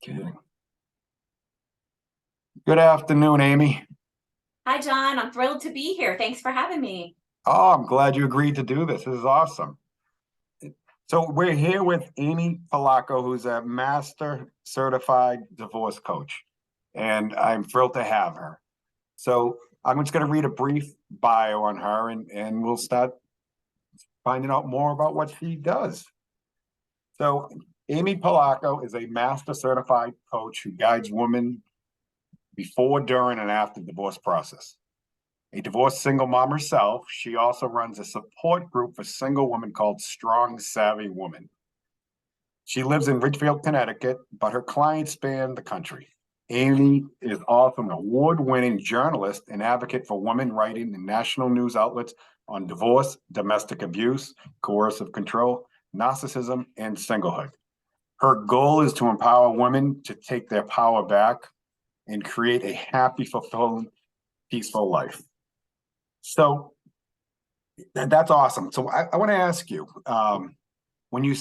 Okay. Good afternoon, Amy. Hi, John. I'm thrilled to be here. Thanks for having me. Oh, I'm glad you agreed to do this. This is awesome. So we're here with Amy Polacko, who's a master certified divorce coach, and I'm thrilled to have her. So I'm just going to read a brief bio on her, and we'll start finding out more about what she does. So Amy Polacko is a master certified coach who guides women before, during, and after the divorce process. A divorced single mom herself, she also runs a support group for single women called Strong Savvy Women. She lives in Ridgefield, Connecticut, but her clients span the country. Amy is also an award-winning journalist and advocate for women writing in national news outlets on divorce, domestic abuse, coercive control, narcissism, and singlehood. Her goal is to empower women to take their power back and create a happy, fulfilling, peaceful life. So that's awesome. So I want to ask you, when you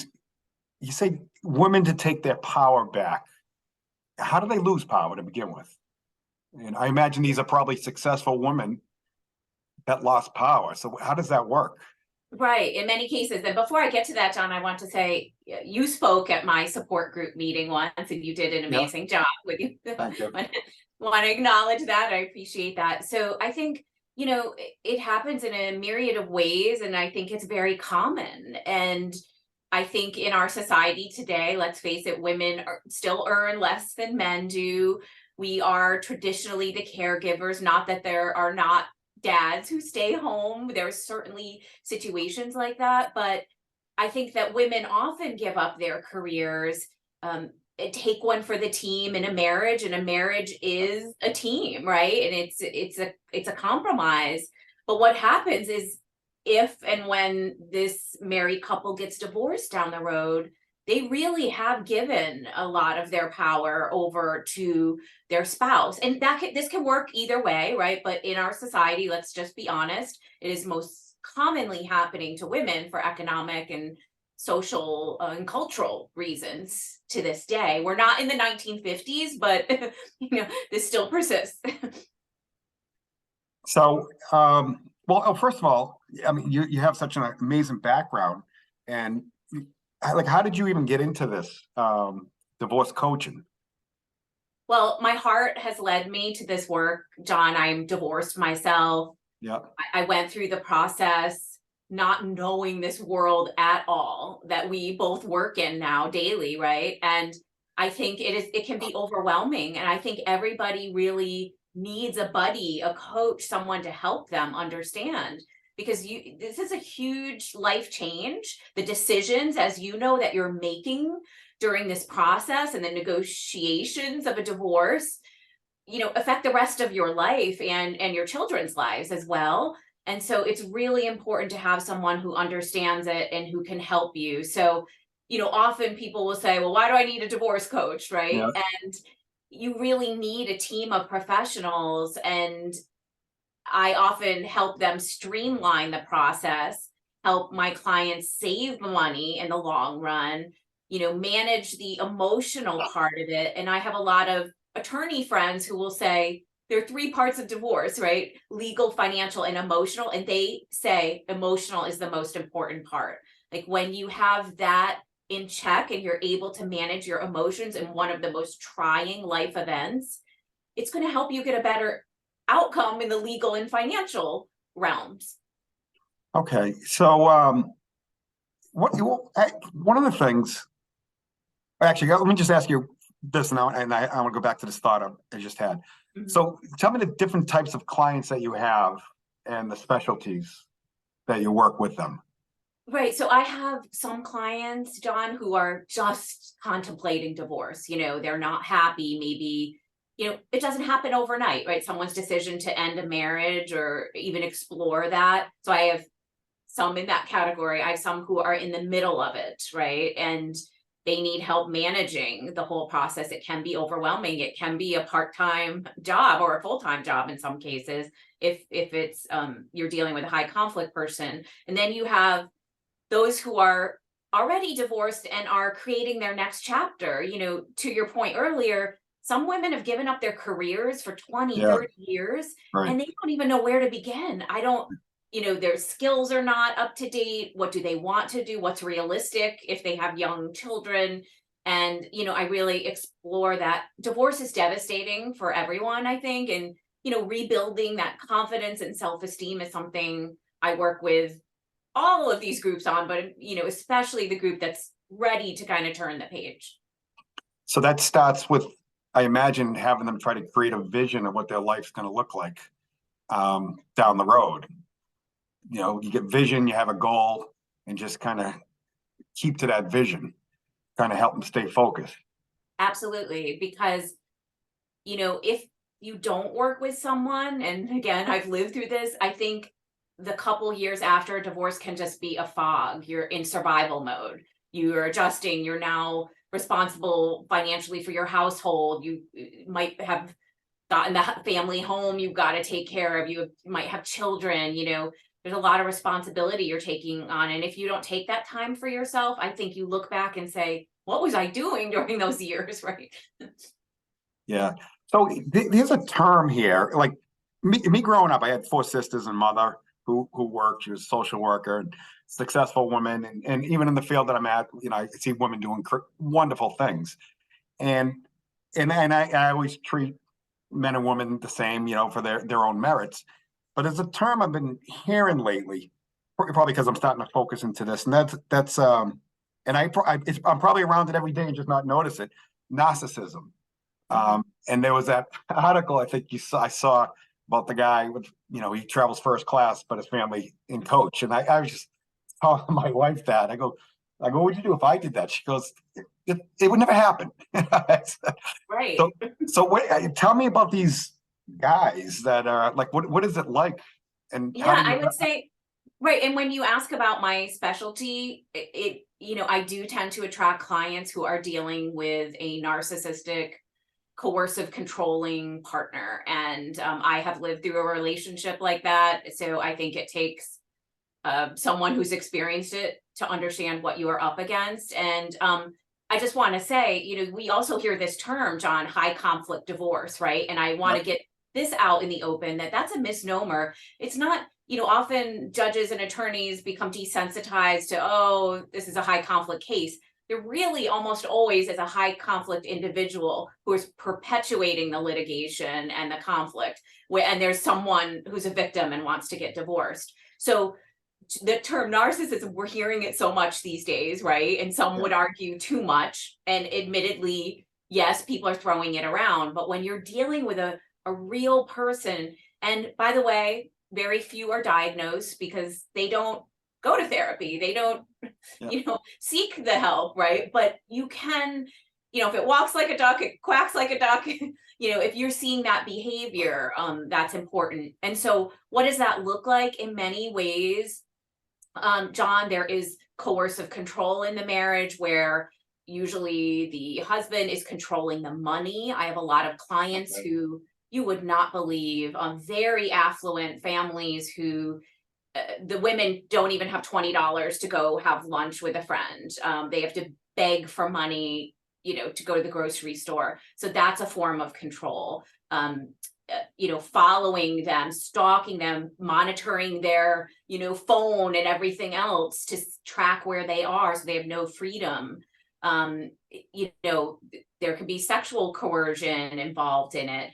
say women to take their power back, how do they lose power to begin with? And I imagine these are probably successful women that lost power. So how does that work? Right, in many cases. And before I get to that, John, I want to say you spoke at my support group meeting once, and you did an Yep. amazing job with you. Thank you. Want to acknowledge that. I appreciate that. So I think, it happens in a myriad of ways, and I think it's very common. And I think in our society today, let's face it, still earn less than men do. We are traditionally the caregivers, not that there are not dads who stay home. There's certainly situations like that, but I think that women often give up their careers, and take one for the team in a marriage, and a marriage is a team, right? And it's a compromise. But what happens is, if and when this married couple gets divorced down the road, they really have given a lot of their power over to their spouse. And this can work either way, right? But in our society, let's just be honest, it is most commonly happening to women for economic and social and cultural reasons to this day. We're not in the 1950s, but this still persists. So, well, first of all, I mean, you have such an amazing background, and like, how did you even get into this divorce coaching? Well, my heart has led me to this work, John. I'm divorced myself. Yeah. I went through the process not knowing this world at all that we both work in now daily, right? And I think it can be overwhelming. And I think everybody really needs a buddy, a coach, someone to help them understand. Because this is a huge life change. The decisions, as you know, that you're making during this process and the negotiations of a divorce, affect the rest of your life and your children's lives as well. And so it's really important to have someone who understands it and who can help you. So, often people will say, well, why do I need a divorce coach, right? Yeah. And you really need a team of professionals, and I often help them streamline the process, help my clients save money in the long run, manage the emotional part of it. And I have a lot of attorney friends who will say there are three parts of divorce, right? Legal, financial, and emotional. And they say emotional is the most important part. Like, when you have that in check and you're able to manage your emotions in one of the most trying life events, it's going to help you get a better outcome in the legal and financial realms. Okay. So, one of the things, actually, let me just ask you this now, and I want to go back to this thought I just had. Mhm. So, tell me the different types of clients that you have and the specialties that you work with them. Right. So I have some clients, John, who are just contemplating divorce. They're not happy. Maybe, it doesn't happen overnight, right? Someone's decision to end a marriage or even explore that. So I have some in that category. I have some who are in the middle of it, right? And they need help managing the whole process. It can be overwhelming. It can be a part-time job or a full-time job in some cases, if it's you're dealing with a high conflict person. And then you have those who are already divorced and are creating their next chapter. You know, to your point earlier, some women have given up their careers for 20, Yeah, 30 years, right. and they don't even know where to begin. I don't, you know, their skills are not up to date. What do they want to do? What's realistic if they have young children? And, you know, I really explore that. Divorce is devastating for everyone, I think. And, you know, rebuilding that confidence and self-esteem is something I work with all of these groups on, but, you know, especially the group that's ready to kind of turn the page. So that starts with, I imagine, having them try to create a vision of what their life's going to look like down the road. You know, you get vision, you have a goal, and just kind of keep to that vision, kind of help them stay focused. Absolutely. Because, you know, if you don't work with someone, and again, I've lived through this, I think the couple years after a divorce can just be a fog. You're in survival mode. You're adjusting. You're now responsible financially for your household. You might have gotten the family home you've got to take care of. You might have children, you know, there's a lot of responsibility you're taking on. And if you don't take that time for yourself, I think you look back and say, what was I doing during those years, right? Yeah. So there's a term here, like me growing up, I had four sisters and mother who worked. She was a social worker and successful woman, and even in the field that I'm at, you know, I see women doing wonderful things, and I always treat men and women the same, you know, for their own merits. But it's a term I've been hearing lately, probably because I'm starting to focus into this, and that's and I'm probably around it every day and just not notice it. Narcissism. And there was that article I think I saw about the guy with, you know, he travels first class, but his family in coach. And I was just telling my wife that what would you do if I did that? She goes, it would never happen. Right. so, so wait, tell me about these guys that are like, what is it like? And how Yeah, do I you, would say, right. And when you ask about my specialty, you know, I do tend to attract clients who are dealing with a narcissistic, coercive, controlling partner. And I have lived through a relationship like that. So I think it takes someone who's experienced it to understand what you are up against. And I just want to say, you know, we also hear this term, John, high conflict divorce, right? And I want yep, to get this out in the open that that's a misnomer. It's not, you know, often judges and attorneys become desensitized to, oh, this is a high conflict case. There really almost always is a high conflict individual who is perpetuating the litigation and the conflict, and there's someone who's a victim and wants to get divorced. So the term narcissism, we're hearing it so much these days, right? And some yep, would argue too much. And admittedly, yes, people are throwing it around. But when you're dealing with a real person, and by the way, very few are diagnosed because they don't go to therapy. They don't, yep. you know, seek the help, right? But you can, you know, if it walks like a duck, it quacks like a duck. You know, if you're seeing that behavior, that's important. And so what does that look like? In many ways, John, there is coercive control in the marriage where usually the husband is controlling the money. I have a lot of clients Okay. who you would not believe, very affluent families who the women don't even have $20 to go have lunch with a friend. They have to beg for money, you know, to go to the grocery store. So that's a form of control. You know, following them, stalking them, monitoring their, you know, phone and everything else to track where they are, so they have no freedom. You know, there could be sexual coercion involved in it.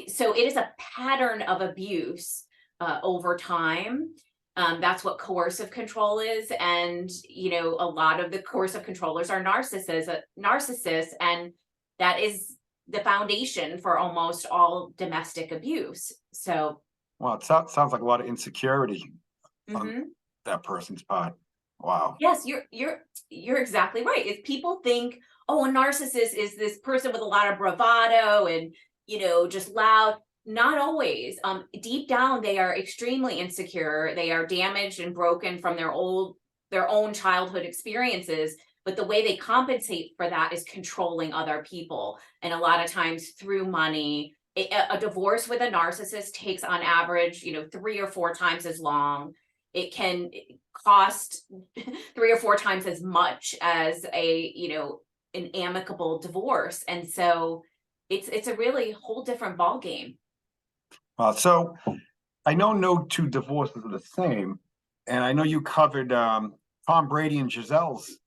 So it is a pattern of abuse over time. That's what coercive control is. And, you know, a lot of the coercive controllers are narcissists, and that is the foundation for almost all domestic abuse. So, Well, it sounds like a lot of insecurity on mhm. that person's part. Wow. Yes, you're exactly right. If people think, oh, a narcissist is this person with a lot of bravado and, you know, just loud. Not always. Deep down, they are extremely insecure. They are damaged and broken from their own childhood experiences. But the way they compensate for that is controlling other people, and a lot of times through money. A divorce with a narcissist takes, on average, you know, 3 or 4 times as long. it can cost 3 or 4 times as much as a, you know, an amicable divorce. And so it's a really whole different ball game. So I know no two divorces are the same, and I know you covered Tom Brady and Giselle's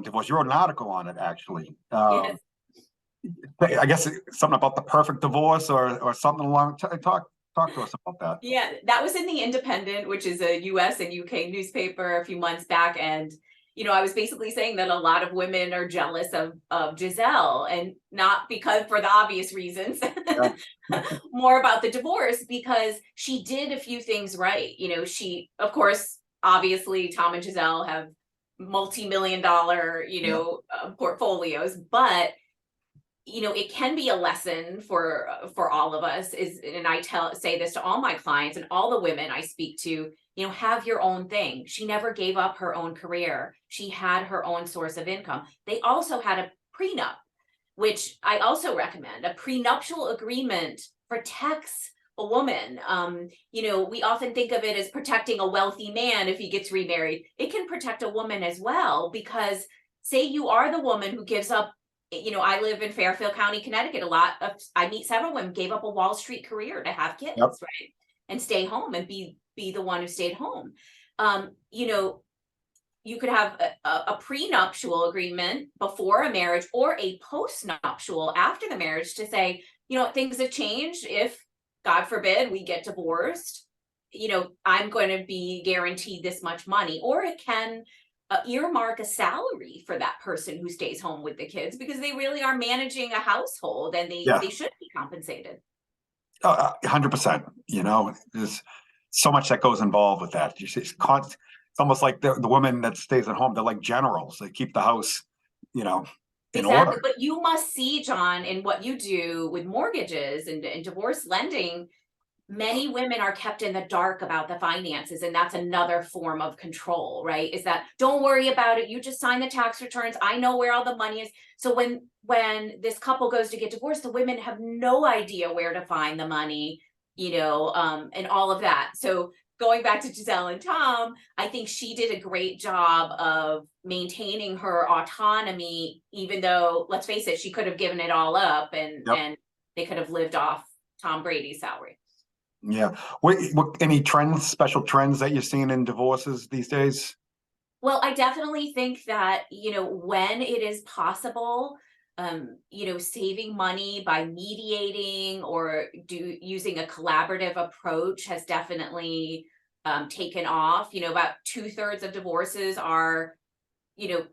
divorce. You wrote an article on it, actually. Yes. I guess something about the perfect divorce, or something along. Talk to us about that. Yeah, that was in the Independent, which is a US and UK newspaper, a few months back. And, you know, I was basically saying that a lot of women are jealous of Giselle, and not because for the obvious reasons, Yeah. more about the divorce, because she did a few things right. You know, she, of course, obviously, Tom and Giselle have multi-million dollar, you know, portfolios, but you know, it can be a lesson for all of us. Is, and I say this to all my clients and all the women I speak to, you know, have your own thing. She never gave up her own career. She had her own source of income. They also had a prenup, which I also recommend. A prenuptial agreement protects a woman. You know, we often think of it as protecting a wealthy man if he gets remarried. It can protect a woman as well, because say you are the woman who gives up. You know, I live in Fairfield County, Connecticut. I meet several women gave up a Wall Street career to have kids, Yep. right? And stay home and be the one who stayed home. You know, you could have a prenuptial agreement before a marriage, or a postnuptial after the marriage, to say, you know, things have changed. If, God forbid, we get divorced, you know, I'm going to be guaranteed this much money. Or it can earmark a salary for that person who stays home with the kids, because they really are managing a household, and they should be compensated. 100%. You know, there's so much that goes involved with that. It's almost like the woman that stays at home. They're like generals. They keep the house, you know, in Exactly. order. But you must see, John, in what you do with mortgages and divorce lending, many women are kept in the dark about the finances, and that's another form of control, right? Is that, don't worry about it, you just sign the tax returns, I know where all the money is. So when this couple goes to get divorced, the women have no idea where to find the money, you know, and all of that. So going back to Giselle and Tom, I think she did a great job of maintaining her autonomy, even though, let's face it, she could have given it all up, and they could have lived off Tom Brady's salary. Yeah. What any trends, special trends that you're seeing in divorces these days? Well, I definitely think that, you know, when it is possible, you know, saving money by mediating or using a collaborative approach has definitely taken off. You know, about 2/3 of divorces are, you know,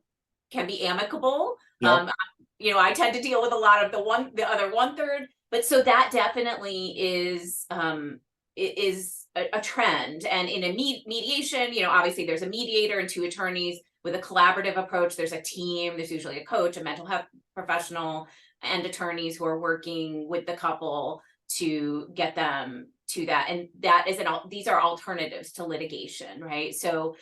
can be amicable. Yep. You know, I tend to deal with a lot of the other 1/3, but so that definitely is a trend. And in a mediation, you know, obviously there's a mediator and 2 attorneys. With a collaborative approach, there's a team. There's usually a coach, a mental health professional, and attorneys who are working with the couple to get them to that. And that is these are alternatives to litigation, right? So,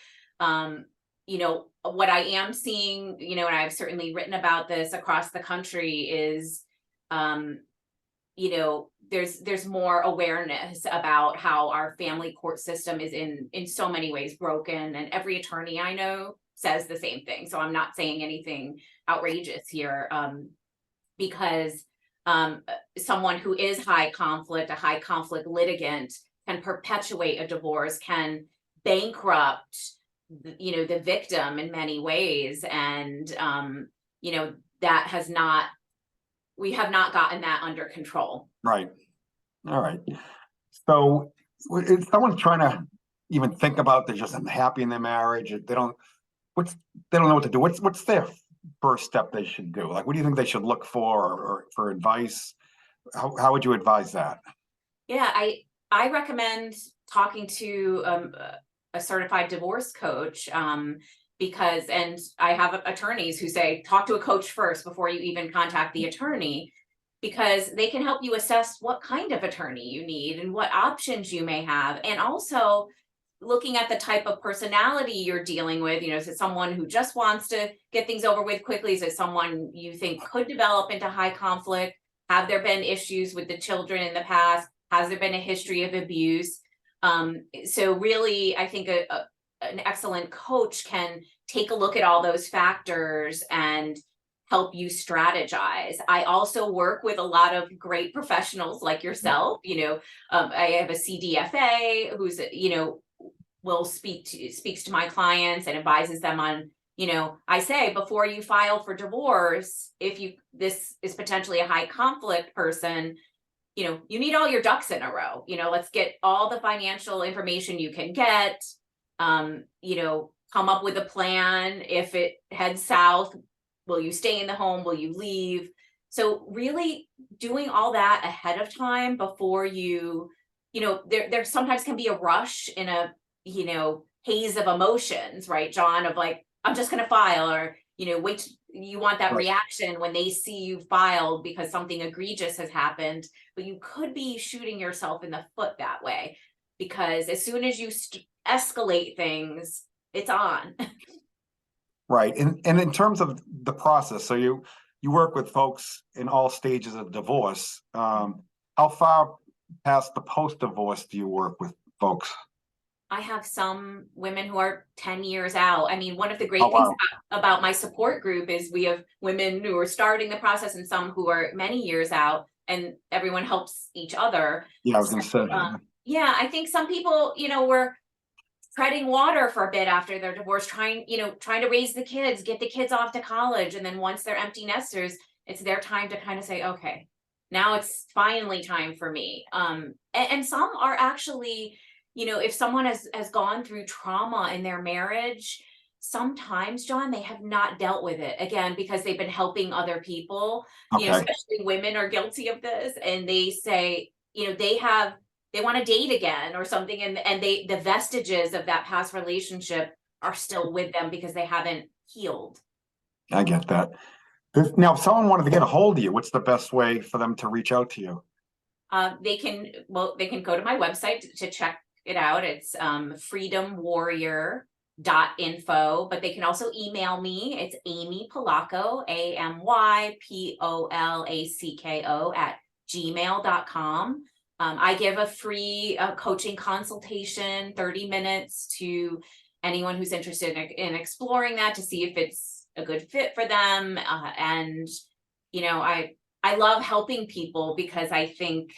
you know, what I am seeing, you know, and I've certainly written about this across the country, is, you know, there's more awareness about how our family court system is in so many ways broken, and every attorney I know says the same thing. So I'm not saying anything outrageous here, because someone who is a high conflict litigant, can perpetuate a divorce, can bankrupt, you know, the victim in many ways. And you know, we have not gotten that under control. Right. All right. So if someone's trying to even think about, they're just unhappy in their marriage, they don't know what to do. What's their first step they should do? Like, what do you think they should look for, or for advice? How would you advise that? Yeah, I recommend talking to a certified divorce coach, because, and I have attorneys who say, talk to a coach first before you even contact the attorney, because they can help you assess what kind of attorney you need and what options you may have. And also looking at the type of personality you're dealing with. You know, is it someone who just wants to get things over with quickly? Is it someone you think could develop into high conflict? Have there been issues with the children in the past? Has there been a history of abuse? So really, I think an excellent coach can take a look at all those factors and help you strategize. I also work with a lot of great professionals like yourself. I have a CDFA who's, will speaks to my clients and advises them on, I say before you file for divorce, if this is potentially a high conflict person, you need all your ducks in a row. Let's get all the financial information you can get. Come up with a plan. If it heads south, will you stay in the home? Will you leave? So really doing all that ahead of time before there sometimes can be a rush in a, haze of emotions, right, John, of like, I'm just going to file, or, wait, you want that reaction when they see you filed because something egregious has happened, but you could be shooting yourself in the foot that way, because as soon as you escalate things, it's on. Right. And in terms of the process, so you work with folks in all stages of divorce. How far past the post-divorce do you work with folks? I have some women who are 10 years out. I mean, one of the great Oh, things wow. about my support group is we have women who are starting the process and some who are many years out, and everyone helps each other. Yeah, I was going to say. Yeah, I think some people, were treading water for a bit after their divorce, trying to raise the kids, get the kids off to college. And then once they're empty nesters, it's their time to kind of say, okay, now it's finally time for me. And some are actually, if someone has gone through trauma in their marriage, sometimes, John, they have not dealt with it again because they've been helping other people. Okay. Especially women are guilty of this, and they say, they want to date again or something, and the vestiges of that past relationship are still with them because they haven't healed. I get that. Now, if someone wanted to get a hold of you, what's the best way for them to reach out to you? They can go to my website to check it out. It's freedomwarrior.info, but they can also email me. It's Amy Polacko, AMYPOLACKO @gmail.com. I give a free coaching consultation, 30 minutes, to anyone who's interested in exploring that, to see if it's a good fit for them. And, I love helping people because I think,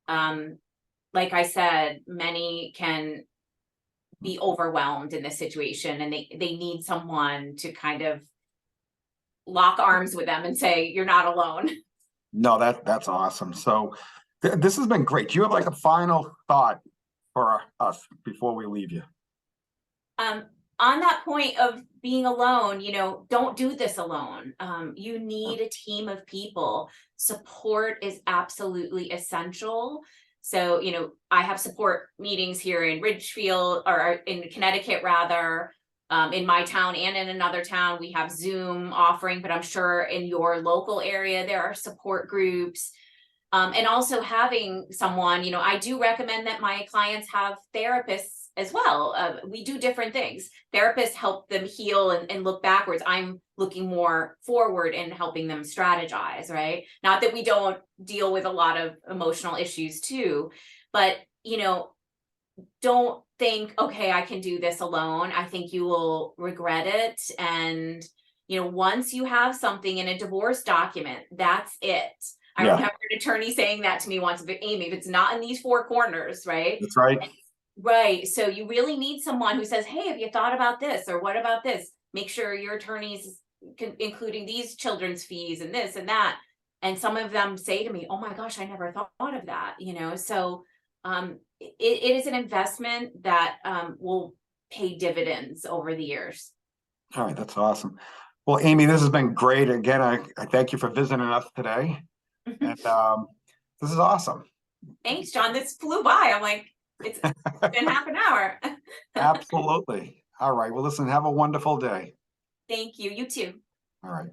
like I said, many can be overwhelmed in this situation, and they need someone to kind of lock arms with them and say, you're not alone. No, that's awesome. So this has been great. Do you have like a final thought for us before we leave you? On that point of being alone, don't do this alone. You need a team of people. Support is absolutely essential. So, I have support meetings here in Ridgefield, or in Connecticut rather, in my town and in another town. We have Zoom offering, but I'm sure in your local area there are support groups. And also having someone, I do recommend that my clients have therapists as well. We do different things. Therapists help them heal and look backwards. I'm looking more forward and helping them strategize, right? Not that we don't deal with a lot of emotional issues too, but, don't think, okay, I can do this alone. I think you will regret it. And, once you have something in a divorce document, that's it. I remember an attorney saying that to me once, but Amy, if it's not in these four corners, right? That's right. Right. So you really need someone who says, hey, have you thought about this? Or what about this? Make sure your attorney's including these children's fees and this and that. And some of them say to me, oh my gosh, I never thought of that. So it is an investment that will pay dividends over the years. All right. That's awesome. Well, Amy, this has been great. Again, I thank you for visiting us today. And this is awesome. Thanks, John. This flew by. I'm like, it's been half an hour. Absolutely. All right. Well, listen, have a wonderful day. Thank you. You too. All right.